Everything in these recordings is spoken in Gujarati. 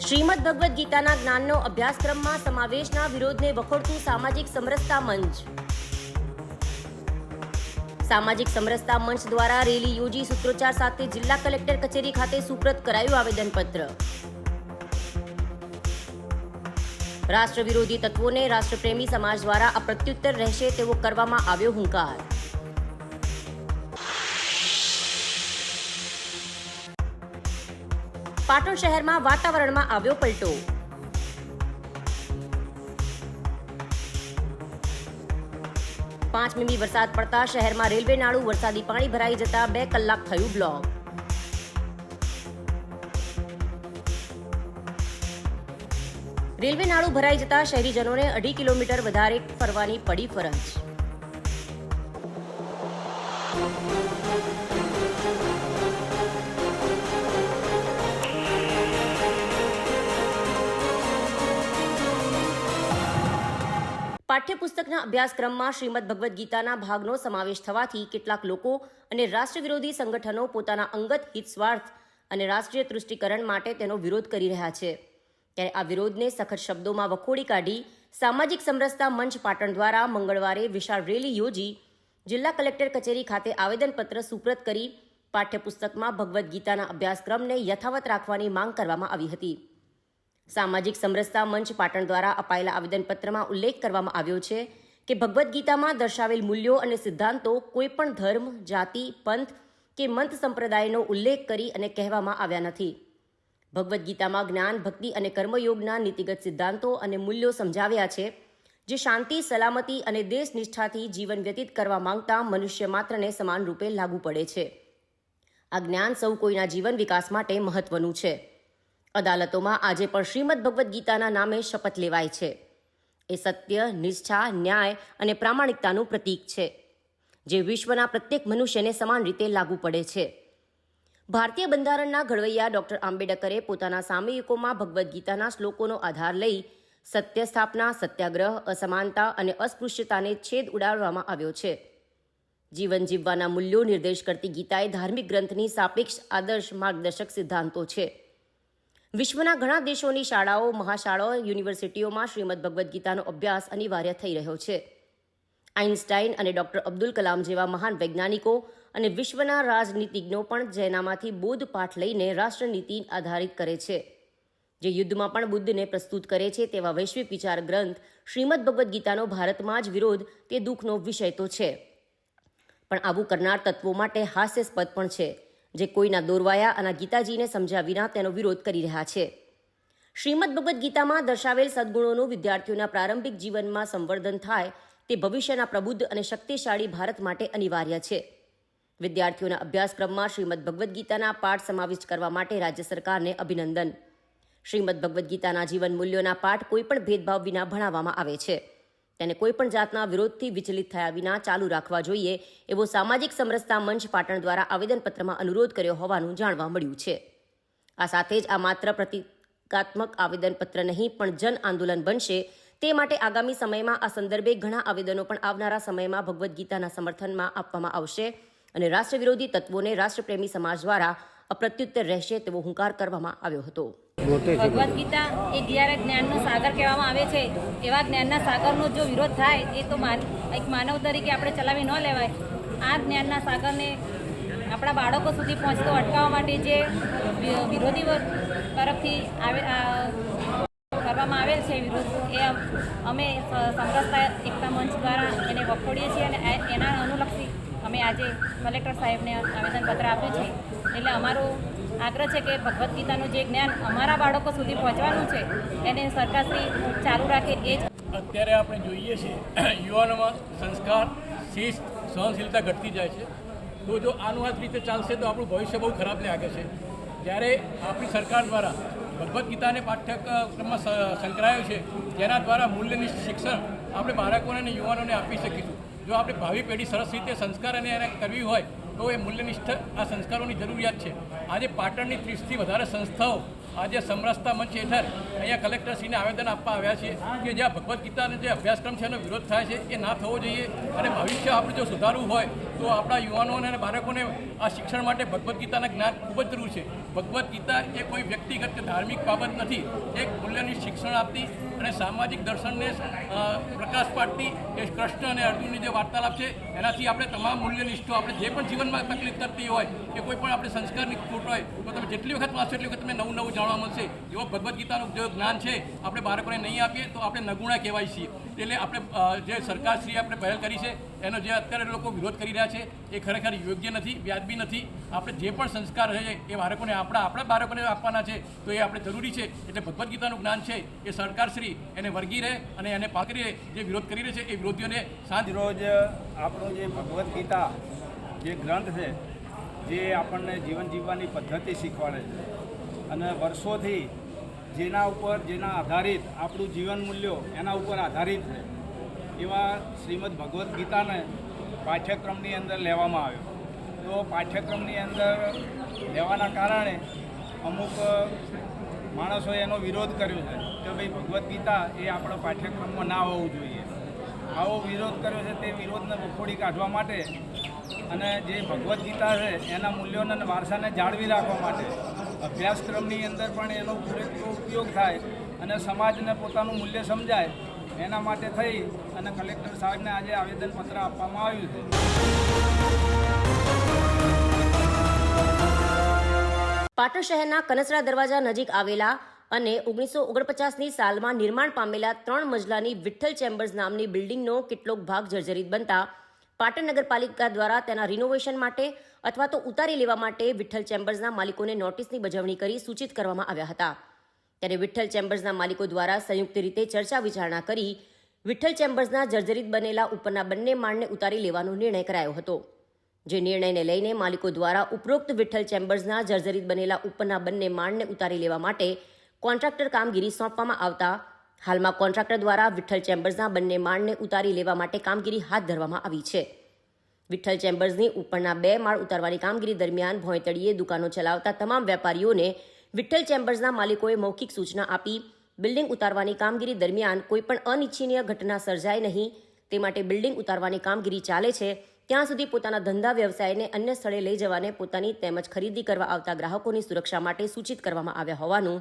શ્રીમદ ભગવદ્ ગીતાના જ્ઞાનનો અભ્યાસક્રમમાં સમાવેશના વિરોધને વખોડતું સામાજિક સમરસતા મંચ. સામાજિક સમરસતા મંચ દ્વારા રેલી યોજી સૂત્રોચ્ચાર સાથે જિલ્લા કલેક્ટર કચેરી ખાતે સુપ્રત કરાયું આવેદનપત્ર. રાષ્ટ્ર વિરોધી તત્વોને રાષ્ટ્રપ્રેમી સમાજ દ્વારા આ પ્રત્યુત્તર રહેશે તેવો કરવામાં આવ્યો હુંકાર. પાટણ શહેરમાં વાતાવરણમાં આવ્યો પલટો. પાંચ મીમી વરસાદ પડતા શહેરમાં રેલવે નાળું વરસાદી પાણી ભરાઈ જતા 2 કલાક થયું બ્લોક. રેલવે નાળું ભરાઈ જતા શહેરીજનોને 2.5 કિલોમીટર વધારે ફરવાની પડી ફરજ. પાઠ્યપુસ્તકના અભ્યાસક્રમમાં શ્રીમદ ભગવદ્ ગીતાના ભાગનો સમાવેશ થવાથી કેટલાક લોકો અને રાષ્ટ્ર વિરોધી સંગઠનો પોતાના અંગત હિત સ્વાર્થ અને રાષ્ટ્રીય તૃષ્ટિકરણ માટે તેનો વિરોધ કરી રહ્યા છે. ત્યારે આ વિરોધને સખત શબ્દોમાં વખોડી કાઢી સામાજિક સમરસતા મંચ પાટણ દ્વારા મંગળવારે વિશાળ રેલી યોજી જિલ્લા કલેક્ટર કચેરી ખાતે આવેદનપત્ર સુપ્રત કરી પાઠ્યપુસ્તકમાં ભગવદ્ ગીતાના અભ્યાસક્રમને યથાવત રાખવાની માંગ કરવામાં આવી હતી. સામાજિક સમરસતા મંચ પાટણ દ્વારા અપાયેલા આવેદનપત્રમાં ઉલ્લેખ કરવામાં આવ્યો છે કે ભગવદ્ ગીતામાં દર્શાવેલ મૂલ્યો અને સિદ્ધાંતો કોઈપણ ધર્મ, જાતિ, પંથ કે મંત સંપ્રદાયનો ઉલ્લેખ કરી અને કહેવામાં આવ્યા નથી. ભગવદ્ ગીતામાં જ્ઞાન, ભક્તિ અને કર્મયોગના નીતિગત સિદ્ધાંતો અને મૂલ્યો સમજાવ્યા છે જે શાંતિ, સલામતી અને દેશનિષ્ઠાથી જીવન વ્યતીત કરવા માંગતા મનુષ્ય માત્રને સમાન રૂપે લાગુ પડે છે. આ જ્ઞાન સૌ કોઈના જીવન વિકાસ માટે મહત્વનું છે. અદાલતોમાં આજે પણ શ્રીમદ ભગવદ્ ગીતાના નામે શપથ લેવાય છે. એ સત્ય, નિષ્ઠા, ન્યાય અને પ્રામાણિકતાનું પ્રતીક છે જે વિશ્વના પ્રત્યેક મનુષ્યને સમાન રીતે લાગુ પડે છે. ભારતીય બંધારણના ઘડવૈયા ડોક્ટર આંબેડકરે પોતાના સામયિકોમાં ભગવદ્ ગીતાના શ્લોકોનો આધાર લઈ સત્ય સ્થાપના, સત્યાગ્રહ, અસમાનતા અને અસ્પૃશ્યતાને છેદ ઉડાડવામાં આવ્યો છે. જીવન જીવવાના મૂલ્યો નિર્દેશ કરતી ગીતા એ ધાર્મિક ગ્રંથની સાપેક્ષ આદર્શ માર્ગદર્શક સિદ્ધાંતો છે. વિશ્વના ઘણા દેશોની શાળાઓ, મહાશાળાઓ, યુનિવર્સિટીઓમાં શ્રીમદ ભગવદ્ ગીતાનો અભ્યાસ અનિવાર્ય થઈ રહ્યો છે. આઇન્સ્ટાઇન અને ડોક્ટર અબ્દુલ કલામ જેવા મહાન વૈજ્ઞાનિકો અને વિશ્વના રાજનીતિજ્ઞો પણ જેનામાંથી બોધપાઠ લઈને રાષ્ટ્રનીતિ આધારિત કરે છે. જે યુદ્ધમાં પણ બુદ્ધને પ્રસ્તુત કરે છે તેવા વૈશ્વિક વિચાર ગ્રંથ શ્રીમદ ભગવદ્ ગીતાનો ભારતમાં જ વિરોધ તે દુઃખનો વિષય તો છે, પણ આવું કરનાર તત્વો માટે હાસ્યાસ્પદ પણ છે જે કોઈના દોરવાયા અને ગીતાજીને સમજ્યા વિના તેનો વિરોધ કરી રહ્યા છે. શ્રીમદ ભગવદ્ ગીતામાં દર્શાવેલ સદગુણોનું વિદ્યાર્થીઓના પ્રારંભિક જીવનમાં સંવર્ધન થાય તે ભવિષ્યના પ્રબુદ્ધ અને શક્તિશાળી ભારત માટે અનિવાર્ય છે. વિદ્યાર્થીઓના અભ્યાસક્રમમાં શ્રીમદ ભગવદ્ ગીતાના પાઠ સમાવિષ્ટ કરવા માટે રાજ્ય સરકારને અભિનંદન. શ્રીમદ ભગવદ્ ગીતાના જીવન મૂલ્યોના પાઠ કોઈપણ ભેદભાવ વિના ભણાવવામાં આવે છે. તેને કોઈપણ જાતના વિરોધથી વિચલિત થયા વિના ચાલુ રાખવા જોઈએ એવો સામાજિક સમરસતા મંચ પાટણ દ્વારા આવેદનપત્રમાં અનુરોધ કર્યો હોવાનું જાણવા મળ્યું છે. આ સાથે જ આ માત્ર પ્રતિકાત્મક આવેદનપત્ર નહીં પણ જન આંદોલન બનશે. તે માટે આગામી સમયમાં આ સંદર્ભે ઘણા આવેદનો પણ આવનારા સમયમાં ભગવદ્ ગીતાના સમર્થનમાં આપવામાં આવશે અને રાષ્ટ્ર વિરોધી તત્વોને રાષ્ટ્રપ્રેમી સમાજ દ્વારા અપ્રત્યુત્તર રહેશે તેવો હુંકાર કરવામાં આવ્યો હતો. ભગવદ્ ગીતા એ જ્યારે જ્ઞાનનો સાગર કહેવામાં આવે છે એવા જ્ઞાનના સાગરનો જો વિરોધ થાય એ તો એક માનવ તરીકે આપણે ચલાવી ન લેવાય. આ જ્ઞાનના સાગરને આપણા બાળકો સુધી પહોંચતો અટકાવવા માટે જે વિરોધી તરફથી કરવામાં આવેલ છે વિરોધ, એ અમે સમરસતા એકતા મંચ દ્વારા એને વખોડીએ છીએ અને એના અનુલક્ષી અમે આજે કલેક્ટર સાહેબને આવેદનપત્ર આપ્યું છે. એટલે અમારો આગ્રહ છે કે ભગવદ્ ગીતાનું જે જ્ઞાન અમારા બાળકો સુધી પહોંચવાનું છે એને સરકારશ્રી ચાલુ રાખે. એ જ અત્યારે આપણે જોઈએ છીએ યુવાનોમાં સંસ્કાર, શિસ્ત, સહનશીલતા ઘટતી જાય છે. તો જો આનું આ રીતે ચાલશે તો આપણું ભવિષ્ય બહુ ખરાબ લાગે છે. જ્યારે આપણી સરકાર દ્વારા ભગવદ્ ગીતાને પાઠ્યક્રમમાં સંકળાયો છે જેના દ્વારા મૂલ્યનિષ્ઠ શિક્ષણ આપણે બાળકોને અને યુવાનોને આપી શકીશું. જો આપણે ભાવિ પેઢી સરસ રીતે સંસ્કાર અને એને કરવી હોય તો એ મૂલ્યનિષ્ઠ આ સંસ્કારોની જરૂરિયાત છે. આજે પાટણની 30થી વધારે સંસ્થાઓ આજે સમરસતા મંચ હેઠળ અહીંયા કલેક્ટરશ્રીને આવેદન આપવા આવ્યા છીએ કે જ્યાં ભગવદ્ ગીતાનો જે અભ્યાસક્રમ છે એનો વિરોધ થાય છે એ ના થવો જોઈએ અને ભવિષ્ય આપણે જો સુધારવું હોય તો આપણા યુવાનોને અને બાળકોને આ શિક્ષણ માટે ભગવદ્ ગીતાના જ્ઞાન ખૂબ જ જરૂર છે. ભગવદ્ ગીતા એ કોઈ વ્યક્તિગત કે ધાર્મિક બાબત નથી, એક મૂલ્યની શિક્ષણ આપતી અને સામાજિક દર્શનને પ્રકાશ પાડતી એ કૃષ્ણ અને અર્જુનની જે વાર્તાલાપ છે એનાથી આપણે તમામ મૂલ્યનિષ્ઠો આપણે જે પણ જીવનમાં તકલીફ કરતી હોય કે કોઈ પણ આપણે સંસ્કારની ખોટ હોય તો તમે જેટલી વખત વાંચો એટલી વખત તમને નવું નવું જાણવા મળશે. એવો ભગવદ્ ગીતાનું જે જ્ઞાન છે આપણે બાળકોને નહીં આપીએ તો આપણે નગુણા કહેવાય છીએ. એટલે આપણે જે સરકારશ્રીએ આપણે પહેલ કરી છે એનો જે અત્યારે લોકો વિરોધ કરી રહ્યા છે એ ખરેખર યોગ્ય નથી, વ્યાજબી નથી. આપણે જે પણ સંસ્કાર છે એ બાળકોને આપણા બાળકોને આપવાના છે તો એ આપણે જરૂરી છે. એટલે ભગવદ્ ગીતાનું જ્ઞાન છે એ સરકારશ્રી એને વળગી રહે અને એને પાકડી રહે. જે વિરોધ કરી રહે છે એ વિરોધીઓને શાંત. રોજ આપણો જે ભગવદ્ ગીતા જે ગ્રંથ છે જે આપણને જીવન જીવવાની પદ્ધતિ શીખવાડે છે અને વર્ષોથી જેના આધારિત આપણું જીવન મૂલ્યો એના ઉપર આધારિત છે એવા શ્રીમદ ભગવદ્ ગીતાને પાઠ્યક્રમની અંદર લેવામાં આવ્યો. તો પાઠ્યક્રમની અંદર લેવાના કારણે અમુક માણસોએ એનો વિરોધ કર્યો છે કે ભાઈ ભગવદ્ ગીતા એ આપણા પાઠ્યક્રમમાં ના હોવું જોઈએ. આવો વિરોધ કર્યો છે તે વિરોધને વખોડી કાઢવા માટે અને જે ભગવદ્ ગીતા છે એના મૂલ્યોને અને વારસાને જાળવી રાખવા માટે અભ્યાસક્રમની અંદર પણ એનો પૂરેપૂરો ઉપયોગ થાય અને સમાજને પોતાનું મૂલ્ય સમજાય એના માટે થઈ અને કલેક્ટર સાહેબને આજે આવેદનપત્ર આપવામાં આવ્યું છે. પાટણ શહેરના કનસરા દરવાજા નજીક આવેલા અને 1949ની સાલમાં નિર્માણ પામેલા 3 મજલાની વિઠ્ઠલ ચેમ્બર્સ નામની બિલ્ડિંગનો કેટલોક ભાગ જર્જરિત બનતા પાટણ નગરપાલિકા દ્વારા તેના રિનોવેશન માટે અથવા તો ઉતારી લેવા માટે વિઠ્ઠલ ચેમ્બર્સના માલિકોને નોટિસની બજાવણી કરી સૂચિત કરવામાં આવ્યા હતા. ત્યારે વિઠ્ઠલ ચેમ્બર્સના માલિકો દ્વારા સંયુક્ત રીતે ચર્ચા વિચારણા કરી વિઠ્ઠલ ચેમ્બર્સના જર્જરિત બનેલા ઉપરના બંને માળને ઉતારી લેવાનો નિર્ણય કરાયો હતો. જે નિર્ણયને લઈને માલિકો દ્વારા ઉપરોક્ત વિઠ્ઠલ ચેમ્બર્સના જર્જરિત બનેલા ઉપરના બંને માળને ઉતારી લેવા માટે કોન્ટ્રાક્ટર કામગીરી સોંપવામાં આવતા હાલમાં કોન્ટ્રાક્ટર દ્વારા વિઠ્ઠલ ચેમ્બર્સના બંને માળને ઉતારી લેવા માટે કામગીરી હાથ ધરવામાં આવી છે. વિઠ્ઠલ ચેમ્બર્સની ઉપરના 2 માળ ઉતારવાની કામગીરી દરમિયાન ભોંયતળીએ દુકાનો ચલાવતા તમામ વેપારીઓને વિઠ્ઠલ ચેમ્બર્સના માલિકોએ મૌખિક સૂચના આપી બિલ્ડિંગ ઉતારવાની કામગીરી દરમિયાન કોઈપણ અનિચ્છનીય ઘટના સર્જાય નહીં તે માટે બિલ્ડિંગ ઉતારવાની કામગીરી ચાલે છે ત્યાં સુધી પોતાના ધંધા વ્યવસાયને અન્ય સ્થળે લઈ જવાને પોતાની તેમજ ખરીદી કરવા આવતા ગ્રાહકોની સુરક્ષા માટે સૂચિત કરવામાં આવ્યા હોવાનું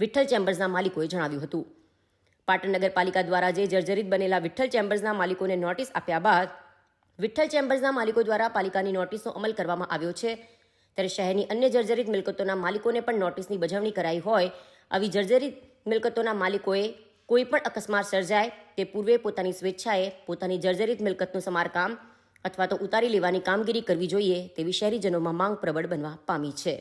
વિઠ્ઠલ ચેમ્બર્સના માલિકોએ જણાવ્યું હતું. પાટણ નગરપાલિકા દ્વારા જે જર્જરિત બનેલા વિઠ્ઠલ ચેમ્બર્સના માલિકોને નોટિસ આપ્યા બાદ વિઠ્ઠલ ચેમ્બર્સના માલિકો દ્વારા પાલિકાની નોટિસનો અમલ કરવામાં આવ્યો છે. ત્યારે શહેરની અન્ય જર્જરિત મિલકતોના માલિકોને પણ નોટિસની બજાવણી કરાઈ હોય. આવી જર્જરિત મિલકતોના માલિકોએ કોઈપણ અકસ્માત સર્જાય તે પૂર્વે પોતાની સ્વેચ્છાએ પોતાની જર્જરિત મિલકતનું સમારકામ અથવા તો ઉતારી લેવાની કામગીરી કરવી જોઈએ તેવી શહેરીજનોમાં માંગ પ્રબળ બનવા પામી છે.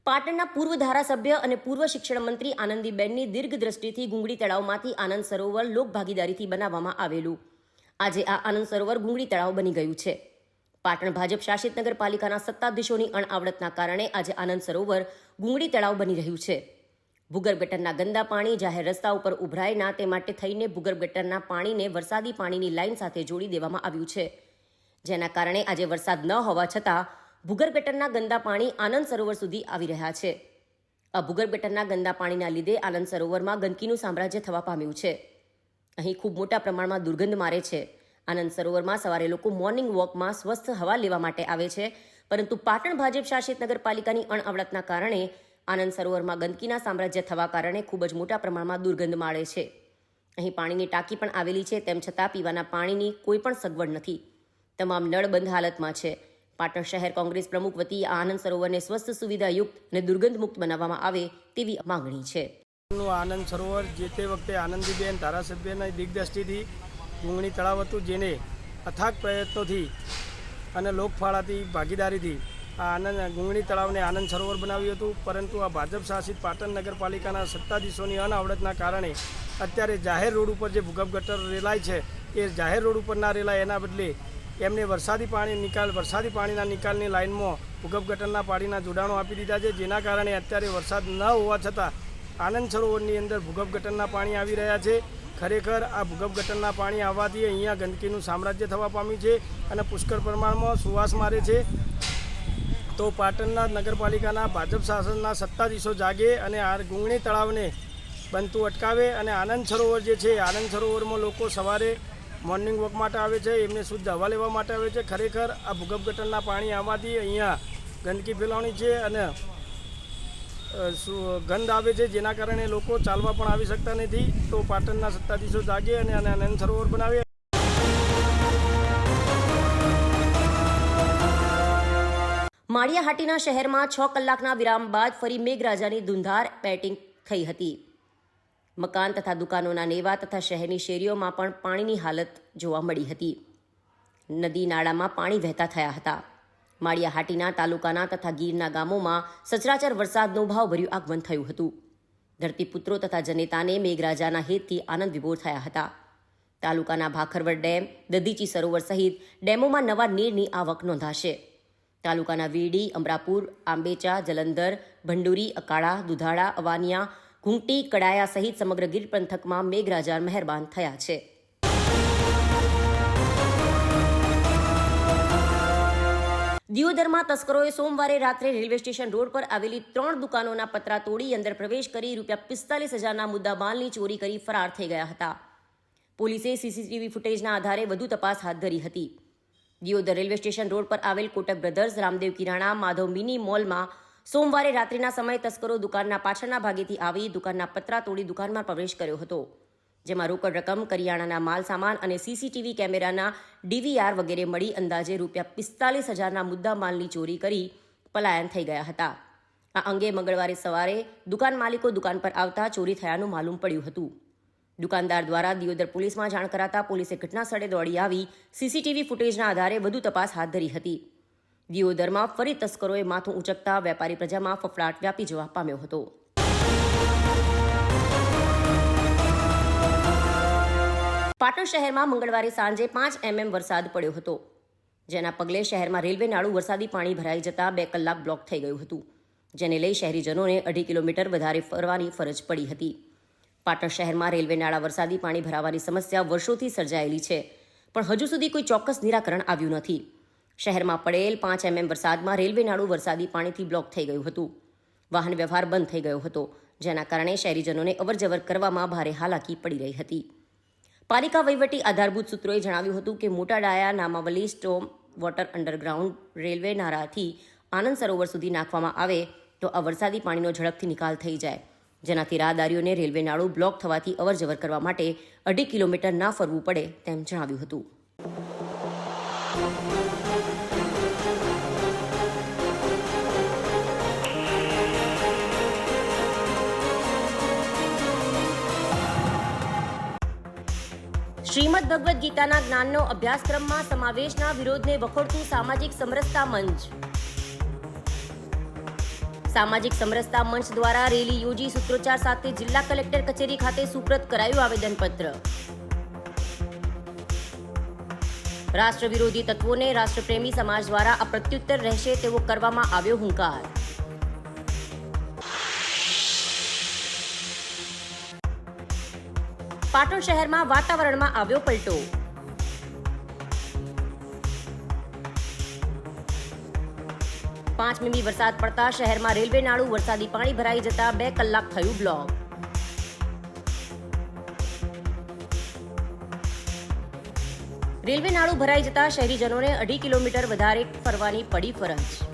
પાટણના પૂર્વ ધારાસભ્ય અને પૂર્વ શિક્ષણ મંત્રી આનંદીબેનની દીર્ઘ દ્રષ્ટિથી ગુંગળી તળાવમાંથી આનંદ સરોવર લોકભાગીદારીથી બનાવવામાં આવેલું આજે આ આનંદ સરોવર ગુંગળી તળાવ બની ગયું છે. પાટણ ભાજપ શાસિત નગરપાલિકાના સત્તાધીશોની અણઆવડતના કારણે આજે આનંદ સરોવર ગુંગળી તળાવ બની રહ્યું છે. ભૂગર્ભ ગટરના ગંદા પાણી જાહેર રસ્તા ઉપર ઉભરાય ના તે માટે થઈને ભૂગર્ભ ગટરના પાણીને વરસાદી પાણીની લાઇન સાથે જોડી દેવામાં આવ્યું છે. જેના કારણે આજે વરસાદ ન હોવા છતાં ભૂગર્ભ ગટરના ગંદા પાણી આનંદ સરોવર સુધી આવી રહ્યા છે. આ ભૂગર્ભ ગટરના ગંદા પાણીના લીધે આનંદ સરોવરમાં ગંદકીનું સામ્રાજ્ય થવા પામ્યું છે. અહીં ખૂબ મોટા પ્રમાણમાં દુર્ગંધ મારે છે. આનંદ સરોવરમાં સવારે લોકો મોર્નિંગ વોકમાં સ્વસ્થ હવા લેવા માટે આવે છે, પરંતુ પાટણ ભાજપ શાસિત નગરપાલિકાની અણઆવડતના કારણે આનંદ સરોવરમાં ગંદકીના સામ્રાજ્ય થવા કારણે ખૂબ જ મોટા પ્રમાણમાં દુર્ગંધ માળે છે. અહીં પાણીની ટાંકી પણ આવેલી છે, તેમ છતાં પીવાના પાણીની કોઈ પણ સગવડ નથી. તમામ નળ બંધ હાલતમાં છે. પાટણ શહેર કોંગ્રેસ પ્રમુખ વતી આ આનંદ સરોવરને સ્વસ્થ સુવિધાયુક્ત અને દુર્ગંધ મુક્ત બનાવવામાં આવે તેવી માંગણી છે. આનંદ સરોવર જે તે વખતે આનંદીબેન ધારાસભ્યના દિગ્દ્રષ્ટિથી ગુંગળી તળાવ હતું, જેને અથાગ પ્રયત્નોથી અને લોકફાળાથી ભાગીદારીથી આ ગુંગળી તળાવને આનંદ સરોવર બનાવ્યું હતું. પરંતુ આ ભાજપ શાસિત પાટણ નગરપાલિકાના સત્તાધીશોની અનાવડતના કારણે અત્યારે જાહેર રોડ ઉપર જે ભૂગર્ભ ગટર રેલાય છે એ જાહેર રોડ ઉપર ના રેલાય, એના બદલે એમને વરસાદી પાણીના નિકાલની લાઇનમાં ભૂગર્ભ ગટરના પાણીના જોડાણો આપી દીધા છે. જેના કારણે અત્યારે વરસાદ ન હોવા છતાં આનંદ સરોવરની અંદર ભૂગર્ભ ગટરના પાણી આવી રહ્યા છે ખરેખર આ ભૂગર્ભ ગટરના પાણી આવવાથી અહીંયા ગંદકીનું સામ્રાજ્ય થવા પામ્યું છે અને પુષ્કળ પ્રમાણમાં સુવાસ મારે છે. તો પાટણના નગરપાલિકાના ભાજપ શાસનના સત્તાધીશો જાગે અને આ ગુંગણી તળાવને બનતું અટકાવે અને આનંદ સરોવર જે છે, આનંદ સરોવરમાં લોકો સવારે મોર્નિંગ વોક માટે આવે છે, એમને શુદ્ધ હવા લેવા માટે આવે છે. ખરેખર આ ભૂગર્ભ ગટરના પાણી આવવાથી અહીંયા ગંદકી ફેલાવાની છે અને ગંધ આવે છે, જેના કારણે લોકો ચાલવા પણ આવી શકતા નથી. તો પાટણના સત્તાધીશો જાગે અને આનંદ સરોવર બનાવે. માળિયાહાટીના શહેરમાં 6 કલાકના વિરામ બાદ ફરી મેઘરાજાની ધૂંધાર બેટિંગ થઈ હતી. મકાન તથા દુકાનોના નેવા તથા શહેરની શેરીઓમાં પણ પાણીની હાલત જોવા મળી હતી. નદી નાળામાં પાણી વહેતા થયા હતા. માળિયાહાટીના તાલુકાના તથા ગીરના ગામોમાં સચરાચર વરસાદનું ભાવભર્યું આગમન થયું હતું. ધરતીપુત્રો તથા જનેતાને મેઘરાજાના હેતથી આનંદ વિભોર થયા હતા. તાલુકાના ભાખરવડ ડેમ, દધીચી સરોવર સહિત ડેમોમાં નવા નીરની આવક નોંધાશે. તાલુકાના વીડી, અમરાપુર, આંબેચા, જલંધર, ભંડુરી, અકાળા, દુધાળા, અવાનિયા, ઘૂંટી, કડાયા સહિત સમગ્ર ગીર પંથકમાં મેઘરાજા મહેરબાન થયા છે. દિયોદરમાં તસ્કરોએ સોમવારે રાત્રે રેલવે સ્ટેશન રોડ પર આવેલી 3 દુકાનોના પતરા તોડી અંદર પ્રવેશ કરી ₹45,000ના મુદ્દામાલની ચોરી કરી ફરાર થઈ ગયા હતા. પોલીસે સીસીટીવી ફૂટેજના આધારે વધુ તપાસ હાથ ધરી હતી. દિયોદર રેલવે સ્ટેશન રોડ પર આવેલ કોટક બ્રધર્સ, રામદેવ કિરાણા, માધવ મિની મોલમાં સોમવારે રાત્રિના સમયે તસ્કરો દુકાનના પાછળના ભાગેથી આવી દુકાનના પતરા તોડી દુકાનમાં પ્રવેશ કર્યો હતો, જેમાં રોકડ રકમ, કરિયાણાના માલ સામાન અને સીસીટીવી કેમેરાના ડીવીઆર વગેરે મળી અંદાજે ₹45,000ના મુદ્દા માલની ચોરી કરી પલાયન થઈ ગયા હતા. આ અંગે મંગળવારે સવારે દુકાન માલિકો દુકાન પર આવતા ચોરી થયાનું માલુમ પડ્યું હતું. દુકાનદાર દ્વારા દિયોદર પોલીસમાં જાણ કરાતા પોલીસે ઘટના સ્થળે દોડી આવી સીસીટીવી ફૂટેજના આધારે વધુ તપાસ હાથ ધરી હતી. દિયોદરમાં ફરી તસ્કરોએ માથું ઉંચકતા વેપારી પ્રજામાં ફફડાટ વ્યાપી જવા પામ્યો હતો. પાટણ શહેરમાં મંગળવારે સાંજે 5 mm વરસાદ પડ્યો હતો, જેના પગલે શહેરમાં રેલવે નાળું વરસાદી પાણી ભરાઈ જતા 2 કલાક બ્લોક થઈ ગયું હતું, જેને લઈ શહેરીજનોને 2.5 કિલોમીટર વધારે ફરવાની ફરજ પડી હતી. પાટણ શહેરમાં રેલવે નાળા વરસાદી પાણી ભરાવાની સમસ્યા વર્ષોથી સર્જાયેલી છે, પણ હજુ સુધી કોઈ ચોક્કસ નિરાકરણ આવ્યું નથી. શહેરમાં પડેલ 5 mm વરસાદમાં રેલવે નાળું વરસાદી પાણીથી બ્લોક થઈ ગયું હતું. વાહન વ્યવહાર બંધ થઈ ગયો હતો, જેના કારણે શહેરીજનોને અવરજવર કરવામાં ભારે હાલાકી પડી રહી હતી. પાલિકા વહીવટી આધારભૂત સૂત્રોએ જણાવ્યું હતું કે મોટા ડાયા નામાવલી સ્ટોમ વોટર અંડરગ્રાઉન્ડ રેલવે નાળાથી આનંદ સરોવર સુધી નાખવામાં આવે તો આ વરસાદી પાણીનો ઝડપથી નિકાલ થઈ જાય, જેનાથી રાહદારીઓને રેલવે નાળું બ્લોક થવાથી અવરજવર કરવા માટે 2.5 કિલોમીટર ના ફરવું પડે તેમ જણાવ્યું હતું. શ્રીમદ ભગવદ્ ગીતાના જ્ઞાનનો અભ્યાસક્રમમાં સમાવેશના વિરોધને વખોડતું સામાજિક સમરસતા મંચ. સામાજિક સમરસતા મંચ દ્વારા રેલી યોજી સૂત્રોચ્ચાર સાથે જિલ્લા કલેક્ટર કચેરી ખાતે સુપ્રત કરાયું આવેદનપત્ર. રાષ્ટ્ર વિરોધી તત્વોને રાષ્ટ્રપ્રેમી સમાજ દ્વારા આ પ્રત્યુત્તર રહેશે તેવો કરવામાં આવ્યો હુંકાર. પાટણ શહેરમાં વાતાવરણમાં આવ્યો પલટો. પાંચ મીમી વરસાદ પડતા શહેરમાં રેલવે નાળું વરસાદી પાણી ભરાઈ જતા 2 કલાક થયું બ્લોક. રેલવે નાળું ભરાઈ જતા શહેરીજનોને 2.5 કિલોમીટર વધારે ફરવાની પડી ફરજ.